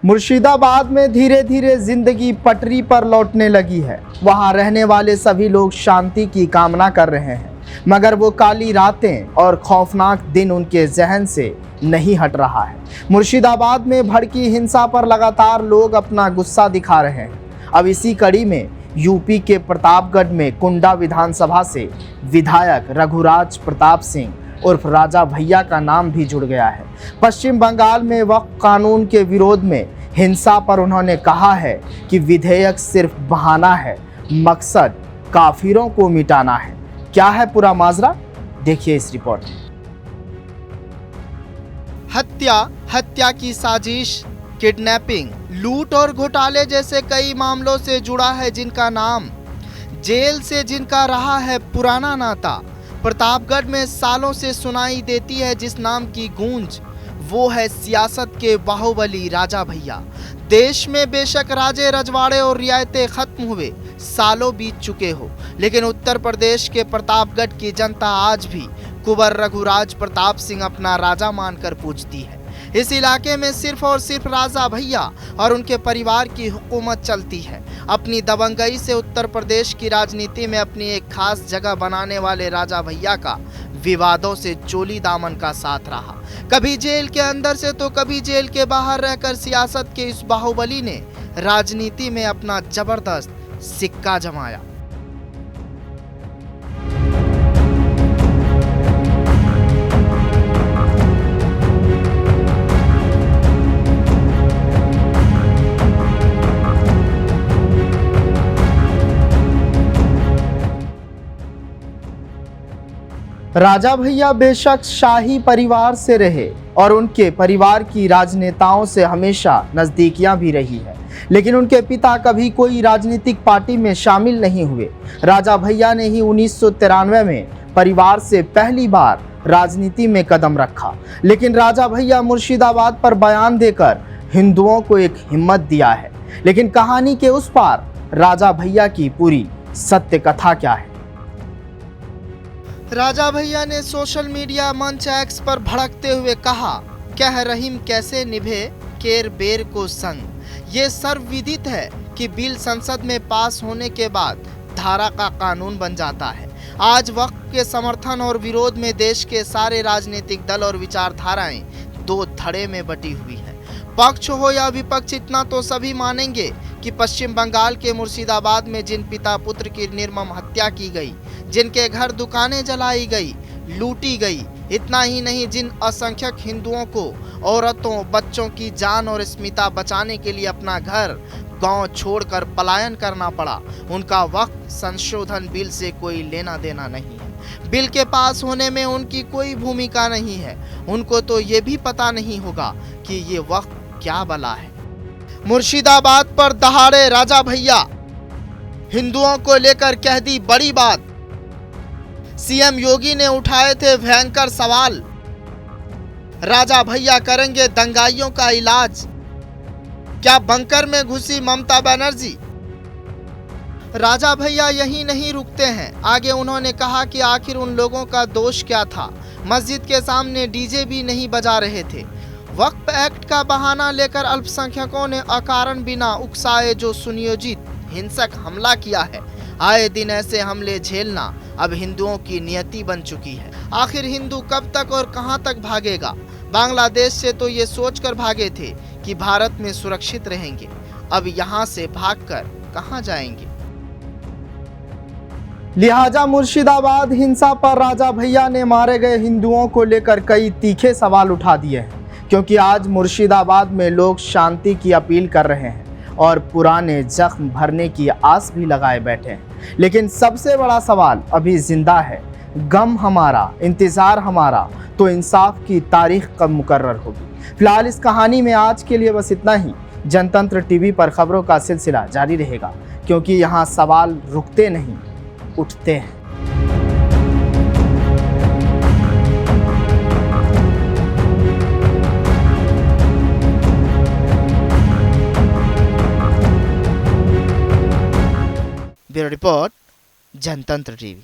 मुर्शिदाबाद में धीरे धीरे जिंदगी पटरी पर लौटने लगी है। वहां रहने वाले सभी लोग शांति की कामना कर रहे हैं, मगर वो काली रातें और खौफनाक दिन उनके जहन से नहीं हट रहा है। मुर्शिदाबाद में भड़की हिंसा पर लगातार लोग अपना गुस्सा दिखा रहे हैं। अब इसी कड़ी में यूपी के प्रतापगढ़ में कुंडा विधानसभा से विधायक रघुराज प्रताप सिंह उर्फ राजा भैया का नाम भी जुड़ गया है। पश्चिम बंगाल में वक्फ कानून के विरोध में हिंसा पर उन्होंने कहा है कि विधेयक सिर्फ बहाना है, मकसद काफिरों को मिटाना है। क्या है पूरा माजरा, देखिए इस रिपोर्ट में। हत्या की साजिश, किडनैपिंग, लूट और घोटाले जैसे कई मामलों से जुड़ा है जिनका नाम, जेल से जिनका रहा है पुराना नाता। प्रतापगढ़ में सालों से सुनाई देती है जिस नाम की गूंज, वो है सियासत के बाहुबली राजा भैया। देश में बेशक राजे रजवाड़े और रियायतें खत्म हुए, सालों बीत चुके हो, लेकिन उत्तर प्रदेश के प्रतापगढ़ की जनता आज भी कुंवर रघुराज प्रताप सिंह अपना राजा मानकर पूजती है। इस इलाके में सिर्फ और सिर्फ राजा भैया और उनके परिवार की हुकूमत चलती है। अपनी दबंगई से उत्तर प्रदेश की राजनीति में अपनी एक खास जगह बनाने वाले राजा भैया का विवादों से चोली दामन का साथ रहा। कभी जेल के अंदर से तो कभी जेल के बाहर रहकर सियासत के इस बाहुबली ने राजनीति में अपना जबरदस्त सिक्का जमाया। राजा भैया बेशक शाही परिवार से रहे और उनके परिवार की राजनेताओं से हमेशा नज़दीकियां भी रही है, लेकिन उनके पिता कभी कोई राजनीतिक पार्टी में शामिल नहीं हुए। राजा भैया ने ही 1993 में परिवार से पहली बार राजनीति में कदम रखा, लेकिन राजा भैया मुर्शिदाबाद पर बयान देकर हिंदुओं को एक हिम्मत दिया है। लेकिन कहानी के उस पार राजा भैया की पूरी सत्य कथा क्या है? राजा भैया ने सोशल मीडिया मंच एक्स पर भड़कते हुए कहा, कह रहीम कैसे निभे केर बेर को संग। ये सर्वविदित है कि बिल संसद में पास होने के बाद धारा का कानून बन जाता है। आज वक्फ के समर्थन और विरोध में देश के सारे राजनीतिक दल और विचारधाराएं दो धड़े में बटी हुई है। पक्ष हो या विपक्ष, इतना तो सभी मानेंगे कि पश्चिम बंगाल के मुर्शिदाबाद में जिन पिता पुत्र की निर्मम हत्या की गई, जिनके घर दुकानें जलाई गई, लूटी गई, इतना ही नहीं जिन असंख्यक हिंदुओं को औरतों बच्चों की जान और अस्मिता बचाने के लिए अपना घर गांव छोड़कर पलायन करना पड़ा, उनका वक्फ संशोधन बिल से कोई लेना देना नहीं है। बिल के पास होने में उनकी कोई भूमिका नहीं है। उनको तो ये भी पता नहीं होगा कि ये वक्फ क्या बला है। मुर्शिदाबाद पर दहाड़े राजा भैया हिंदुओं को लेकर कह दी बड़ी बात। सीएम योगी ने उठाए थे भयंकर सवाल, राजा भैया करेंगे दंगाइयों का इलाज। क्या बंकर में घुसी ममता बनर्जी? राजा भैया यही नहीं रुकते हैं, आगे उन्होंने कहा कि आखिर उन लोगों का दोष क्या था, मस्जिद के सामने डीजे भी नहीं बजा रहे थे। वक्फ एक्ट का बहाना लेकर अल्पसंख्यकों ने अकारण बिना उकसाए जो सुनियोजित हिंसक हमला किया है, आए दिन ऐसे हमले झेलना अब हिंदुओं की नियति बन चुकी है। आखिर हिंदू कब तक और कहां तक भागेगा? बांग्लादेश से तो ये सोचकर भागे थे कि भारत में सुरक्षित रहेंगे, अब यहां से भागकर कहां जाएंगे? लिहाजा मुर्शिदाबाद हिंसा पर राजा भैया ने मारे गए हिंदुओं को लेकर कई तीखे सवाल उठा दिए हैं, क्योंकि आज मुर्शिदाबाद में लोग शांति की अपील कर रहे हैं और पुराने जख्म भरने की आस भी लगाए बैठे हैं। लेकिन सबसे बड़ा सवाल अभी जिंदा है, गम हमारा, इंतज़ार हमारा, तो इंसाफ की तारीख कब मुकर्रर होगी? फिलहाल इस कहानी में आज के लिए बस इतना ही। जनतंत्र टीवी पर खबरों का सिलसिला जारी रहेगा, क्योंकि यहाँ सवाल रुकते नहीं, उठते हैं। ब्यूरो रिपोर्ट, जनतंत्र टीवी।